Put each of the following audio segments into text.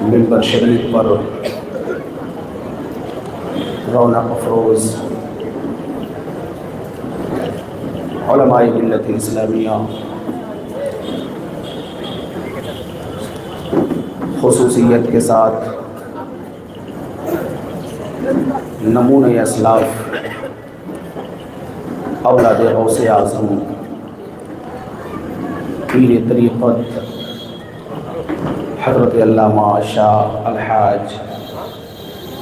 ممبر شریف پر رونق افروز علماء ملت اسلامیہ خصوصیت کے ساتھ نمونۂ اسلاف اولاد غوث اعظم پیر طریقت حضرت علامہ شاہ الحاج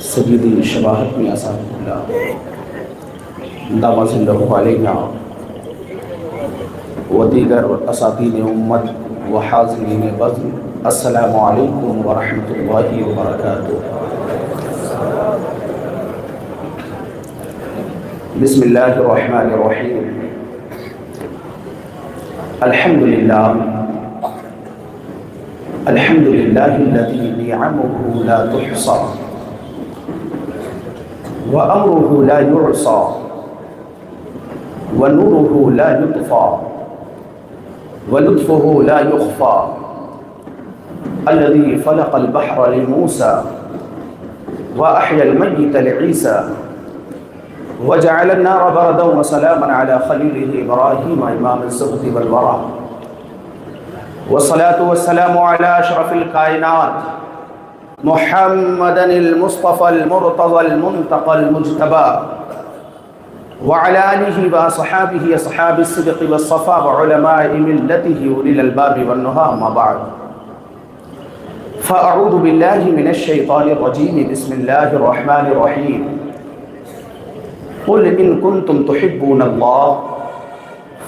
سیدی شباہت میاں صاحب اللہ دامت زندہ علیہ و دیگر اساتید امت و حاضرین بزم، السلام علیکم ورحمۃ اللہ وبرکاتہ۔ بسم اللہ الرحمن الرحیم۔ الحمد للہ الذی نعمہ لا تحصى وامرہ لا يعصى ونورہ لا يطفى ولطفه لا يخفى الذي فلق البحر لموسى وأحيا الميت لعيسى وجعل النار بردا وسلاما على خليله إبراهيم إمام الزهد والورع والصلاة والسلام على أشرف الكائنات محمد المصطفى المرتضى المنتقى المجتبى وعلى آله وصحابه أصحاب الصدق والصفاء وعلماء ملته أولي الألباب والنهى، ما بعد، فأعوذ بالله من الشيطان الرجيم، بسم الله الرحمن الرحيم، قل إن كنتم تحبون الله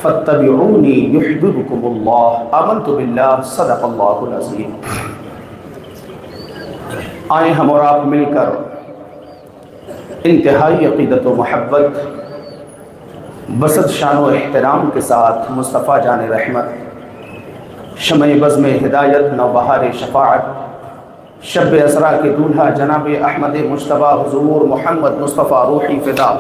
فاتبعوني يحببكم الله، آمنت بالله، صدق الله العظيم۔ آئیں ہم اور آپ مل کر انتہائی عقیدت و محبت، بسط شان و احترام کے ساتھ مصطفیٰ جان رحمت، شمع بزم ہدایت، نوبہار شفاعت، شب اسرا کے دولہا جناب احمد مجتبیٰ حضور محمد مصطفیٰ روحی فدا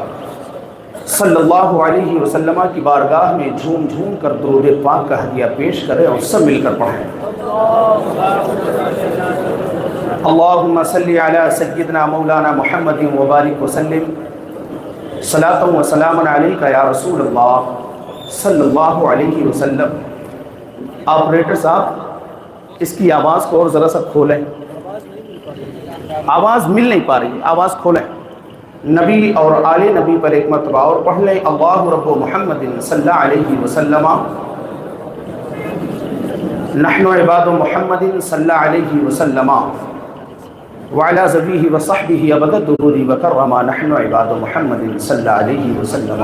صلی اللہ علیہ وسلم کی بارگاہ میں جھوم جھوم کر درود پاک کا ہدیہ پیش کریں اور سب مل کر پڑھیں۔ اللہم صلی علی سیدنا مولانا محمد وبارک وسلم، صلاۃ و سلام علیکہ یا رسول اللہ صلی اللہ علیہ وسلم۔ آپریٹر صاحب اس کی آواز کو اور ذرا سا کھولیں، آواز مل نہیں پا رہی، آواز کھولیں۔ نبی اور آل نبی پر ایک مرتبہ اور پڑھ لیں، اللہ رب محمد صلی اللہ علیہ وسلم، نحن عباد محمد صلی اللہ علیہ وسلم وعلى ذبیہ وصحبہ ابد الدہور وکرما، نحن عباد محمد صلی اللہ علیہ وسلم۔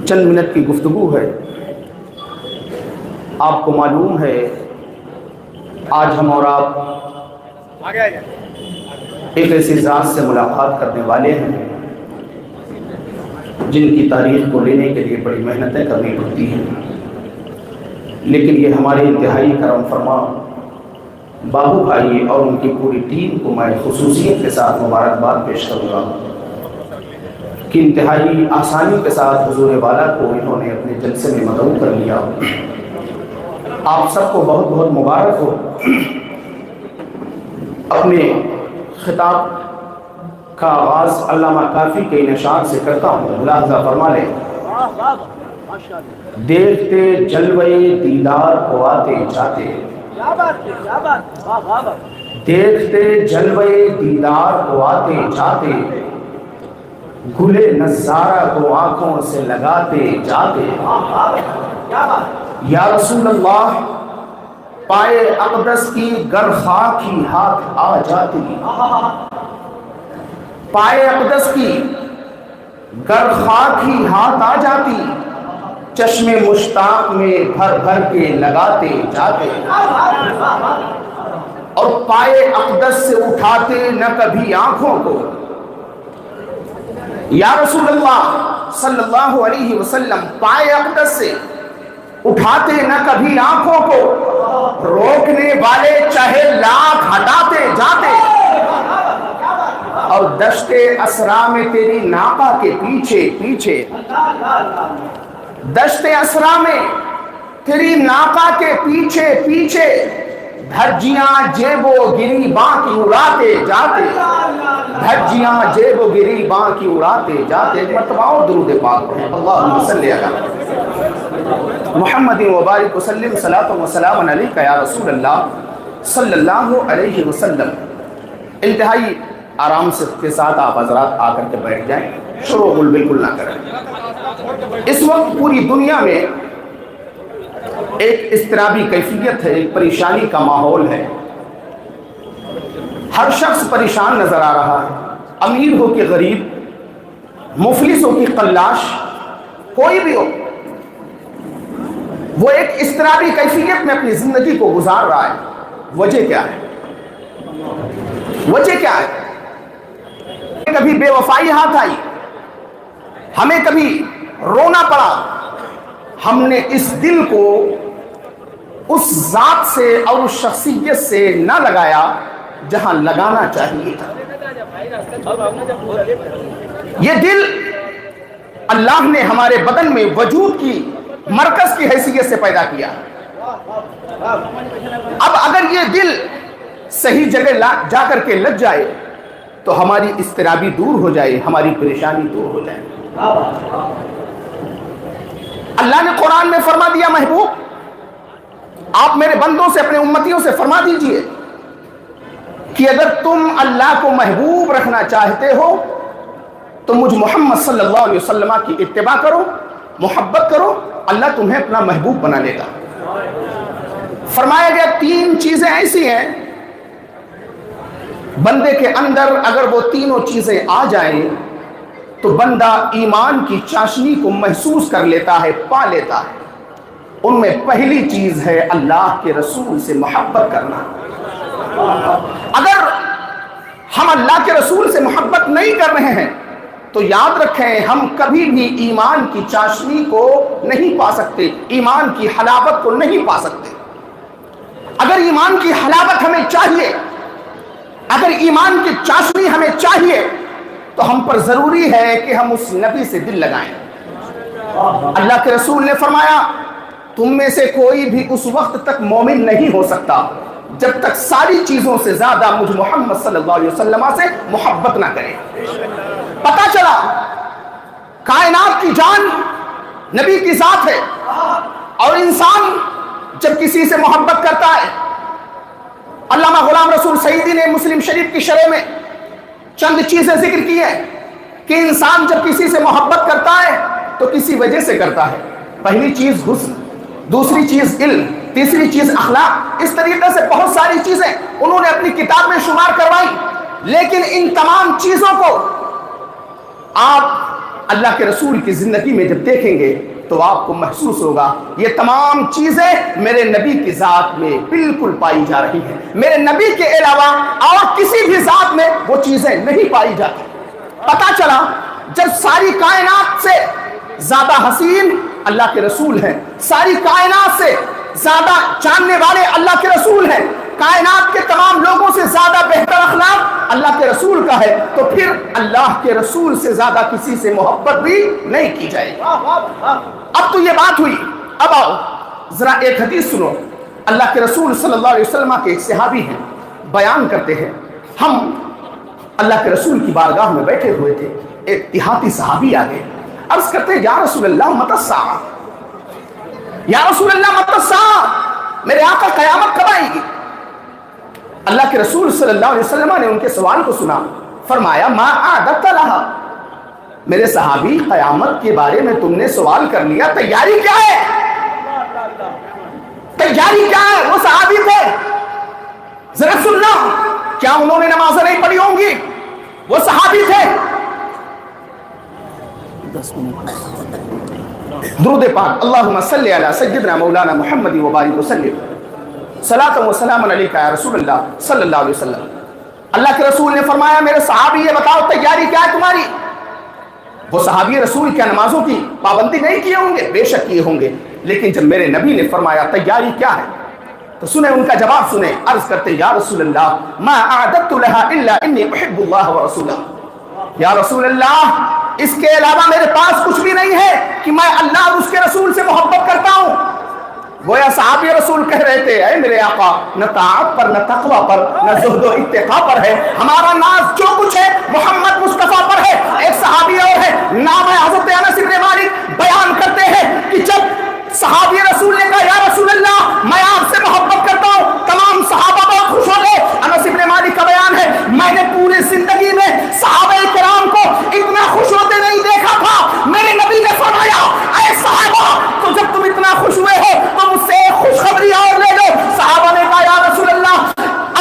چند منٹ کی گفتگو ہے۔ آپ کو معلوم ہے آج ہم اور آپ ایک ایسی ذات سے ملاقات کرنے والے ہیں جن کی تاریخ کو لینے کے لیے بڑی محنتیں کرنی پڑتی ہیں، لیکن یہ ہمارے انتہائی کرم فرما بابو بھائی اور ان کی پوری ٹیم کو میں خصوصیت کے ساتھ مبارکباد پیش کروں گا کہ انتہائی آسانی کے ساتھ حضور والا کو انہوں نے اپنے جلسے میں مدعو کر لیا۔ آپ سب کو بہت بہت مبارک ہو۔ اپنے خطاب کا آغاز علامہ کافی کے نشان سے کرتا ہوں، ملاحظہ فرما لیں۔ دیکھتے جلوے دیدار کو آتے جاتے، دیکھتے جلوے دیدار کو آتے جاتے، گلے نظارہ کو آنکھوں سے لگاتے جاتے، یا رسول اللہ پائے اقدس کی گر خاک ہی ہاتھ آ جاتی، پائے اقدس کی گر خاک ہی ہاتھ آ جاتی، چشم مشتاق میں بھر بھر کے لگاتے جاتے، اور پائے اقدس سے اٹھاتے نہ کبھی آنکھوں کو، یا رسول اللہ صلی اللہ علیہ وسلم پائے اقدس سے اٹھاتے نہ کبھی آنکھوں کو، روکنے والے چاہے لاکھ ہٹاتے جاتے، اور دشت اسرا میں تیری ناقہ کے پیچھے پیچھے، دشت اسرا میں تیری ناقہ کے پیچھے پیچھے دھجیاں جیب و گریباں کی اڑاتے جاتے، دھجیاں جیب و گریباں کی اڑاتے جاتے۔ ایک مرتبہ اور درود پاک پڑھیں، اللہم صلی علی محمد وبارک وسلم، صلاۃ و سلام علیک یا رسول اللہ صلی اللہ علیہ وسلم۔ انتہائی آرام سے کے ساتھ آپ حضرات آ کر کے بیٹھ جائیں، شروع بالکل نہ کریں۔ اس وقت پوری دنیا میں ایک اضطرابی کیفیت ہے، ایک پریشانی کا ماحول ہے، ہر شخص پریشان نظر آ رہا ہے، امیر ہو کہ غریب، مفلس ہو کہ قلاش، کوئی بھی ہو، وہ ایک اضطرابی کیفیت میں اپنی زندگی کو گزار رہا ہے۔ وجہ کیا ہے؟ وجہ کیا ہے؟ کبھی بے وفائی ہاتھ آئی، ہمیں کبھی رونا پڑا، ہم نے اس دل کو اس ذات سے اور اس شخصیت سے نہ لگایا جہاں لگانا چاہیے تھا۔ یہ دل اللہ نے ہمارے بدن میں وجود کی مرکز کی حیثیت سے پیدا کیا۔ اب اگر یہ دل صحیح جگہ جا کر کے لگ جائے تو ہماری اضطرابی دور ہو جائے، ہماری پریشانی دور ہو جائے۔ اللہ نے قرآن میں فرما دیا، محبوب آپ میرے بندوں سے، اپنے امتیوں سے فرما دیجئے کہ اگر تم اللہ کو محبوب رکھنا چاہتے ہو تو مجھ محمد صلی اللہ علیہ وسلم کی اتباع کرو، محبت کرو، اللہ تمہیں اپنا محبوب بنا لے گا۔ فرمایا گیا تین چیزیں ایسی ہیں بندے کے اندر اگر وہ تینوں چیزیں آ جائیں تو بندہ ایمان کی چاشنی کو محسوس کر لیتا ہے، پا لیتا ہے۔ ان میں پہلی چیز ہے اللہ کے رسول سے محبت کرنا۔ اگر ہم اللہ کے رسول سے محبت نہیں کر رہے ہیں تو یاد رکھیں ہم کبھی بھی ایمان کی چاشنی کو نہیں پا سکتے، ایمان کی حلاوت کو نہیں پا سکتے۔ اگر ایمان کی حلاوت ہمیں چاہیے، اگر ایمان کی چاشنی ہمیں چاہیے تو ہم پر ضروری ہے کہ ہم اس نبی سے دل لگائیں۔ اللہ کے رسول نے فرمایا تم میں سے کوئی بھی اس وقت تک مومن نہیں ہو سکتا جب تک ساری چیزوں سے زیادہ مجھ محمد صلی اللہ علیہ وسلم سے محبت نہ کرے۔ پتہ چلا کائنات کی جان نبی کی ذات ہے، اور انسان جب کسی سے محبت کرتا ہے، علامہ غلام رسول سعیدی نے مسلم شریف کی شرح میں چند چیزیں ذکر کی ہیں کہ انسان جب کسی سے محبت کرتا ہے تو کسی وجہ سے کرتا ہے۔ پہلی چیز حسن، دوسری چیز علم، تیسری چیز اخلاق، اس طریقے سے بہت ساری چیزیں انہوں نے اپنی کتاب میں شمار کروائی۔ لیکن ان تمام چیزوں کو آپ اللہ کے رسول کی زندگی میں جب دیکھیں گے تو آپ کو محسوس ہوگا یہ تمام چیزیں میرے نبی کی ذات میں بالکل پائی جا رہی ہیں، میرے نبی کے علاوہ اور کسی بھی ذات میں وہ چیزیں نہیں پائی جاتی۔ پتہ چلا جب ساری کائنات سے زیادہ حسین اللہ کے رسول ہیں، ساری کائنات سے زیادہ جاننے والے اللہ کے رسول ہیں، کائنات کے تمام لوگوں سے زیادہ بہتر اخلاق اللہ کے رسول کا ہے، تو پھر اللہ کے رسول سے زیادہ کسی سے محبت بھی نہیں کی جائے گی۔ اب تو یہ بات ہوئی، اب آؤ ذرا ایک حدیث سنو۔ اللہ کے رسول صلی اللہ علیہ وسلم کے ایک صحابی ہیں، بیان کرتے ہیں ہم اللہ کے رسول کی بارگاہ میں بیٹھے ہوئے تھے، ایک دیہاتی صحابی آگے عرض کرتے ہیں یا رسول اللہ متی الساعہ، یا رسول اللہ متی الساعہ، میرے آقا قیامت کب آئے گی؟ اللہ کے رسول صلی اللہ علیہ وسلم نے ان کے سوال کو سنا، فرمایا ما اعددت لہا، میرے صحابی قیامت کے بارے میں تم نے سوال کر لیا، تیاری کیا ہے؟ تیاری کیا ہے؟ وہ صحابی تھے، ذرا سننا، کیا انہوں نے نمازیں نہیں پڑھی ہوں گی؟ وہ صحابی تھے۔ درود پاک اللہم صلی علی سیدنا مولانا محمد وبارک وسلم، صلاۃ و سلام علیک یا رسول اللہ صلی اللہ علیہ وسلم۔ اللہ کے رسول نے فرمایا میرے صحابی یہ بتاؤ تیاری کیا ہے تمہاری؟ وہ صحابی رسول کیا نمازوں کی پابندی نہیں کیے ہوں گے؟ بے شک کیے ہوں گے، لیکن جب میرے نبی نے فرمایا تیاری کیا ہے تو سنیں ان کا جواب سنیں، عرض کرتے یا رسول اللہ ما اعددت لها الا انی احب اللہ ورسولہ، یا رسول اللہ اس کے علاوہ میرے پاس کچھ بھی نہیں ہے کہ میں اللہ اور اس کے رسول سے محبت کرتا ہوں، صحابی رسول کہہ رہے تھے اے میرے آقا نہ طاعت پر نہ تقوی پر نہ زہد و اتقاء پر ہے، ہمارا ناز جو کچھ ہے محمد مصطفیٰ پر ہے۔ ایک صحابی اور ہے نام ہے حضرت انس بن مالک، بیان کرتے ہیں کہ جب صحابی رسول نے کہا یا رسول اللہ میں آپ سے محبت کرتا ہوں، تمام صحابہ بہت خوش ہو گئے۔ انس بن مالک کا بیان ہے میں نے پوری زندگی میں صحابہ کرام کو اتنا خوش ہوتے نہیں دیکھا تھا۔ میرے نبی نے فرمایا اے صحابہ تو جب تم اتنا خوش ہوئے ہو تو مجھ سے خوشخبری اور لے لو۔ صحابہ نے کہا یا رسول اللہ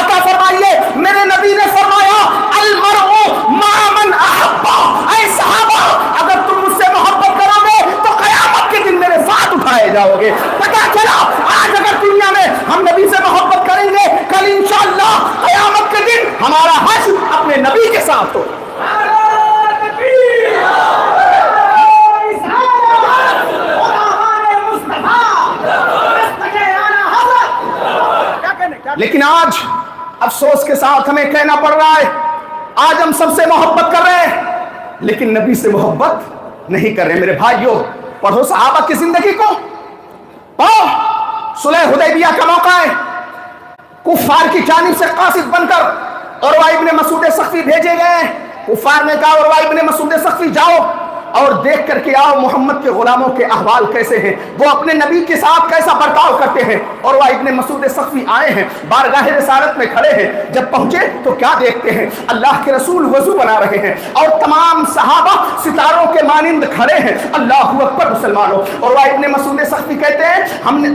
عطا فرمائیے۔ میرے نبی نے فرمایا المرء مع من احب، اے صحابہ اگر تم مجھ سے محبت کرو گے تو قیامت کے دن میرے ساتھ اٹھائے جاؤ گے۔ پتا چلا آج اگر دنیا میں ہم نبی سے محبت کریں گے، کل انشاءاللہ قیامت کے دن ہمارا حشر اپنے نبی کے ساتھ ہو۔ لیکن آج افسوس کے ساتھ ہمیں کہنا پڑ رہا ہے آج ہم سب سے محبت کر رہے ہیں لیکن نبی سے محبت نہیں کر رہے۔ میرے بھائیوں پڑھو صحابہ کی زندگی کو، پڑھو صلح حدیبیہ کا موقع ہے، کفار کی جانب سے قاصد بن کر عروہ ابن مسعود ثقفی بھیجے گئے۔ کفار نے کہا عروہ ابن مسعود ثقفی جاؤ اور دیکھ کر کے آؤ محمد کے غلاموں کے احوال کیسے ہیں، وہ اپنے نبی کے ساتھ کیسا برتاؤ کرتے ہیں۔ اور وہ ابن مسعود ثقفی آئے ہیں، بارگاہ رسالت میں کھڑے ہیں، جب پہنچے تو کیا دیکھتے ہیں اللہ کے رسول وضو بنا رہے ہیں اور تمام صحابہ ستاروں کے مانند کھڑے ہیں۔ اللہ اکبر مسلمانوں۔ اور وہ ابن مسعود ثقفی کہتے ہیں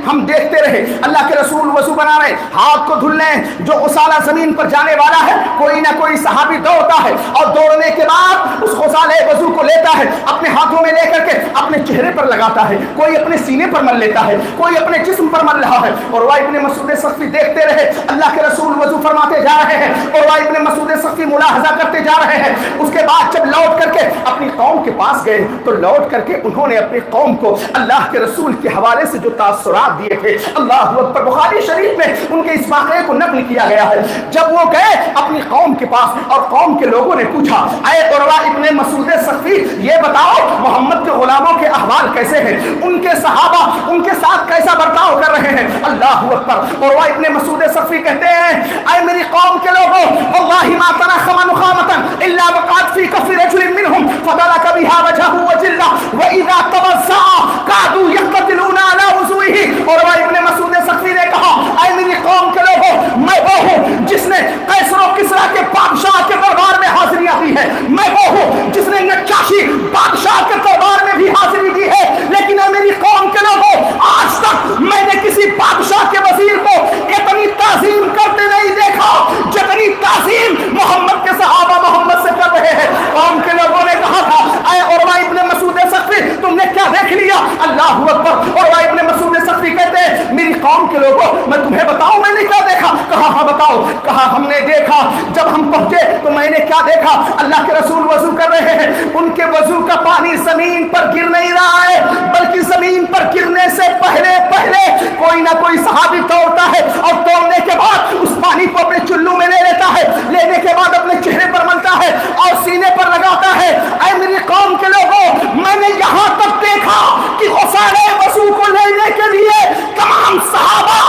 ہم دیکھتے رہے اللہ کے رسول وضو بنا رہے ہیں، ہاتھ کو دھل رہے ہیں، جو غسالہ زمین پر جانے والا ہے کوئی نہ کوئی صحابی دوڑتا ہے اور دوڑنے کے بعد اس غسالہ وضو کو لیتا ہے، اپنے ہاتھوں میں لے کر کے اپنے چہرے پر لگاتا ہے، کوئی اپنے سینے پر مل لیتا ہے، کوئی اپنے جسم پر مل رہا ہے۔ اور وہ ابن مسعود ثقفی دیکھتے رہے اللہ کے رسول وضو فرماتے جا رہے ہیں اور وہ ابن مسعود ثقفی ملاحظہ کرتے جا رہے ہیں۔ اس کے بعد جب لوٹ کر کے اپنی قوم کے پاس گئے تو لوٹ کر کے انہوں نے اپنی قوم کو اللہ کے رسول کے حوالے سے جو تاثرات دیے تھے، اللہ اکبر، بخاری شریف میں ان کے اس واقعے کو نقل کیا گیا ہے۔ جب وہ گئے اپنی قوم کے پاس اور قوم کے لوگوں نے پوچھا اے عروہ ابن مسعود ثقفی یہ بتاؤ محمد کے غلاموں کے احوال کیسے ہیں، ان کے صحابہ ان کے ساتھ کیسا برتاؤ کر رہے ہیں۔ اللہ اکبر۔ اور وہ ابن مسعود ثقفی کہتے ہیں اے میری قوم کے لوگوں واللہ ما تنخم نخامة الا وقعت في كف رجل منهم فضلك بها وجهه وجلة واذا توضأ كادوا يقتتلون على وضوئه۔ اور وہ ابن مسعود ثقفی نے کہا اے میری قوم کے لوگوں میں وہ ہوں جس نے قیصر و کسریٰ کے بادشاہ کے دربار میں حاضریاں دی ہے، میں وہ ہوں جس نے نجاشی بادشاہ کے دربار میں بھی حاضری دی ہے، لیکن اے میری قوم کے لوگوں آج تک میں نے کسی بادشاہ کے وزیر کو اتنی تعظیم کرتے نہیں دیکھا جتنی تعظیم محمد کے صحابہ محمد سے کر رہے ہیں۔ قوم کے لوگوں نے کہا تھا اے عروہ ابن مسعود ثقفی تم نے کیا دیکھ لیا؟ اللہ اکبر۔ عروہ ابن مسعود ثقفی کہتے ہیں میری قوم کے لوگوں میں تمہیں بتاؤں میں نے کیا دیکھا؟ کہا ہاں بتاؤ۔ کہا ہم نے دیکھا جب ہم پہنچے تو میں نے کیا دیکھا، اللہ کے رسول وضو کر رہے ہیں، ان کے وضو کا پانی زمین پر گر نہیں رہا ہے بلکہ زمین پر گرنے سے پہلے کوئی نہ کوئی صحابی توڑتا ہے اور توڑنے کے بعد اس پانی کو اپنے چلو میں لے لیتا ہے، لینے کے بعد اپنے چہرے پر ملتا ہے اور سینے پر لگاتا ہے۔ اے میری قوم کے لوگوں میں نے یہاں تک دیکھا کہ غسالہ وضو کو لینے کے لیے تمام صحابہ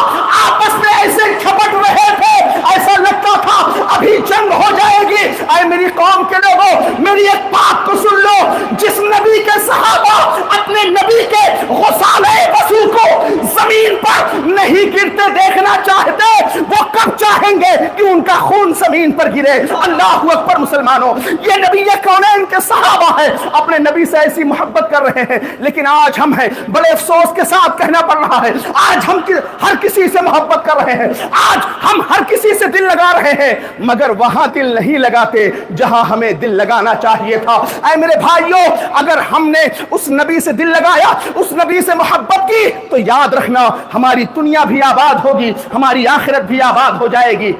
آپس میں ایسے جھپٹ رہے تھے ایسا لگتا تھا ابھی جنگ ہو جائے گی۔ اے میری قوم کے لوگوں میری ایک بات کو سن لو، جس نبی کے صحابہ اپنے نبی کے غسالہ وضو کو زمین پر نہیں گرتے دیکھنا چاہتے وہ کب چاہیں گے کہ ان کا خون زمین پر گرے؟ اللہ اکبر مسلمانوں، یہ نبی کونین کے صحابہ ہیں، اپنے نبی سے ایسی محبت کر رہے ہیں، لیکن آج ہم ہیں بڑے افسوس کے ساتھ کہنا پڑ رہا ہے آج ہم ہر کسی سے محبت کر رہے ہیں، آج ہم ہر کسی سے دل لگا رہے ہیں مگر وہاں دل نہیں لگاتے جہاں ہمیں دل لگانا چاہیے تھا۔ اے میرے بھائیوں اگر ہم نے اس نبی سے دل لگایا، اس نبی سے محبت کی تو یاد رکھنا ہماری دنیا بھی آباد ہوگی، ہماری آخرت بھی آباد ہو جائے گی۔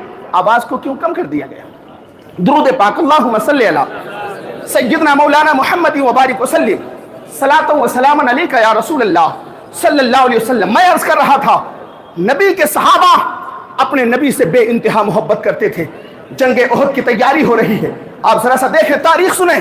آواز کو کیوں کم کر دیا گیا؟ درود پاک اللہم صلی علی سیدنا مولانا محمد وبارک وسلم صلاۃ و سلام علیکہ یا رسول اللہ صلی اللہ علیہ وسلم۔ میں عرض کر رہا تھا نبی کے صحابہ اپنے نبی سے بے انتہا محبت کرتے تھے۔ جنگ احد کی تیاری ہو رہی ہے، آپ ذرا سا دیکھیں، تاریخ سنیں،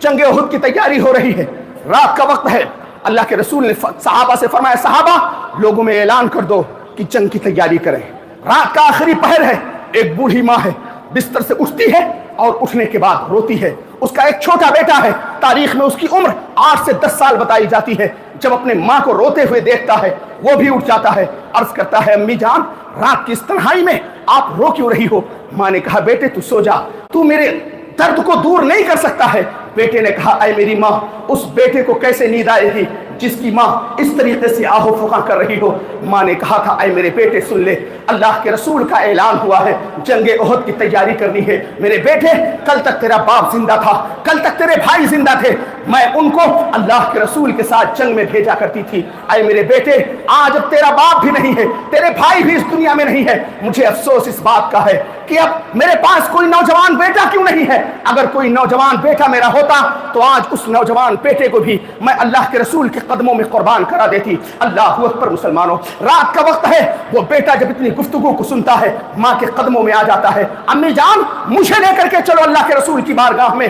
جنگ احد کی تیاری ہو رہی ہے، رات کا وقت ہے، اللہ کے رسول نے صحابہ سے فرمایا صحابہ لوگوں میں اعلان کر دو کہ جنگ کی تیاری کریں. رات کا آخری پہر ہے, ایک بوڑھی ماں ہے, بستر سے اٹھتی ہے اور اٹھنے کے بعد روتی ہے. اس کا ایک چھوٹا بیٹا ہے, تاریخ میں اس کی عمر 8 سے 10 سال بتائی جاتی ہے. جب اپنے ماں کو روتے ہوئے دیکھتا ہے وہ بھی اٹھ جاتا ہے, عرض کرتا ہے امی جان رات کی اس تنہائی میں آپ رو کیوں رہی ہو؟ ماں نے کہا بیٹے تو سو جا, تو میرے درد کو دور نہیں کر سکتا ہے. بیٹے نے کہا اے میری ماں, اس بیٹے کو کیسے نیند آئے گی جس کی ماں اس طریقے سے آہو فقاں کر رہی ہو؟ ماں نے کہا تھا اے میرے بیٹے سن لے, اللہ کے رسول کا اعلان ہوا ہے جنگ احد کی تیاری کرنی ہے. میرے بیٹے کل تک تیرا باپ زندہ تھا, کل تک تیرے بھائی زندہ تھے, میں ان کو اللہ کے رسول کے ساتھ جنگ میں بھیجا کرتی تھی. اے میرے بیٹے آج اب تیرا باپ بھی نہیں ہے, تیرے بھائی بھی اس دنیا میں نہیں ہے. مجھے افسوس اس بات کا ہے کہ اب میرے پاس کوئی نوجوان بیٹا کیوں نہیں ہے. اگر کوئی نوجوان بیٹا میرا ہوتا تو آج اس نوجوان بیٹے کو بھی میں اللہ کے رسول کے قدموں میں قربان کرا دیتی. اللہ اکبر مسلمانوں, رات کا وقت ہے, وہ بیٹا جب اتنی گفتگو کو سنتا ہے ماں کے قدموں میں آ جاتا ہے, امی جان مجھے لے کر کے چلو اللہ کے رسول کی بارگاہ میں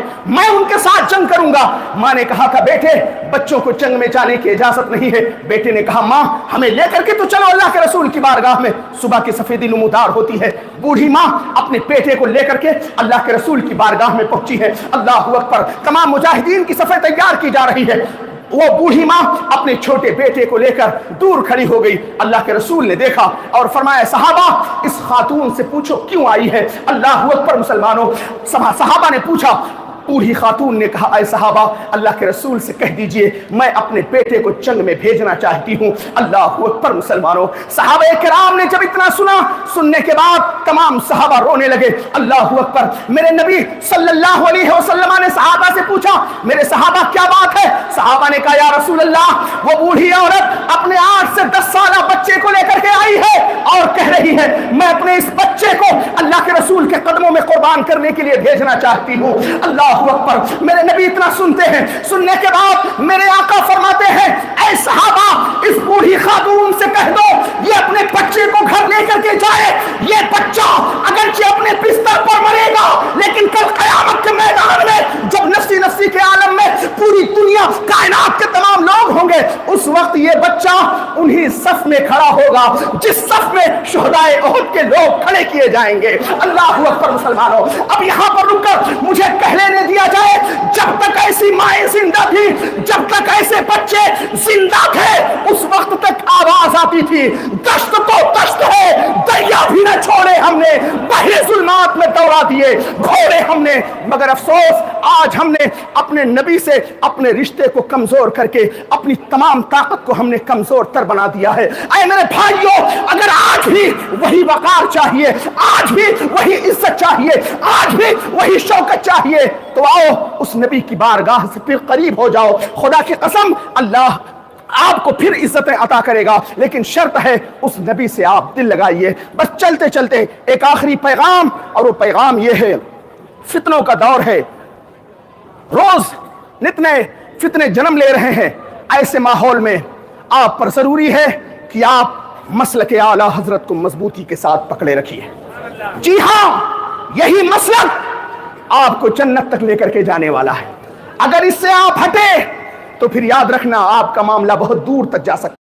ان کے ساتھ جنگ کروں گا. ماں نے کہا تھا بیٹے بچوں کو جنگ میں جانے کی اجازت نہیں ہے. بیٹے نے کہا ماں ہمیں لے کر کے تو چلو اللہ کے رسول کی بارگاہ میں. صبح کی سفیدی نمودار ہوتی ہے, بوڑھی ماں اپنے بیٹے کو لے کر کے اللہ کے رسول کی بارگاہ میں پہنچی ہے. اللہ اکبر, تمام مجاہدین کی صفیں تیار کی جا رہی ہے. وہ بوڑھی ماں اپنے چھوٹے بیٹے کو لے کر دور کھڑی ہو گئی. اللہ کے رسول نے دیکھا اور فرمایا صحابہ اس خاتون سے پوچھو کیوں آئی ہے. اللہ اکبر مسلمانوں, صحابہ نے پوچھا. بوڑھی خاتون نے کہا اے صحابہ اللہ کے رسول سے کہہ دیجئے میں اپنے بیٹے کو جنگ میں بھیجنا چاہتی ہوں. اللہ اکبر مسلمانوں, صحابہ کرام نے جب اتنا سنا, سننے کے بعد تمام صحابہ رونے لگے. اللہ اکبر, میرے نبی صلی اللہ علیہ وسلم نے صحابہ سے پوچھا میرے صحابہ کیا بات ہے؟ صحابہ نے کہا یا رسول اللہ وہ بوڑھی عورت اپنے 8 سے 10 سالہ بچے کو لے کر کے آئی ہے اور کہہ رہی ہے میں اپنے اس بچے کو اللہ کے رسول کے قدموں میں قربان کرنے کے لیے بھیجنا چاہتی ہوں. اللہ اکبر, میرے نبی اتنا سنتے ہیں, سننے کے بعد میرے آقا فرماتے ہیں اے صحابہ اس بوڑھی خاتون سے کہہ دو یہ اپنے بچے کو گھر لے کر کے جائے. یہ بچہ اگرچہ اپنے بستر پر مرے گا لیکن کل قیامت کے میدان میں جب نفسی کے عالم میں پوری دنیا کائنات کے تمام لوگ ہوں گے اس وقت یہ بچہ انہی صف میں کھڑا ہوگا جس صف میں شہدائے احد کے لوگ کھڑے کیے جائیں گے. اللہ اکبر مسلمانوں, اب یہاں پر رک کر مجھے کہہ لینے دیا جائے جب تک ایسی مائیں زندہ تھی, جب تک ایسے بچے زندہ تھے اس وقت تک آواز آتی تھی دشت تو دشت ہے, دریا بھی نہ چھوڑے ہم نے, بحر ظلمات میں دوڑا دیے گھوڑے ہم نے. مگر افسوس آج ہم نے اپنے نبی سے اپنے رشتے کو کمزور کر کے اپنی تمام طاقت کو ہم نے کمزور تر بنا دیا ہے. اے میرے بھائیوں, اگر آج بھی وہی وقار چاہیے, آج بھی وہی عزت چاہیے, آج بھی وہی شوکت چاہیے تو آؤ اس نبی کی بارگاہ سے پھر قریب ہو جاؤ. خدا کی قسم اللہ آپ کو پھر عزتیں عطا کرے گا, لیکن شرط ہے اس نبی سے آپ دل لگائیے. بس چلتے چلتے ایک آخری پیغام, اور وہ پیغام یہ ہے فتنوں کا دور ہے, روز نت نئے فتنے جنم لے رہے ہیں. ایسے ماحول میں آپ پر ضروری ہے کہ آپ مسلک اعلیٰ حضرت کو مضبوطی کے ساتھ پکڑے رکھیے. جی ہاں, یہی مسلک آپ کو جنت تک لے کر کے جانے والا ہے. اگر اس سے آپ ہٹے تو پھر یاد رکھنا آپ کا معاملہ بہت دور تک جا سکتا ہے.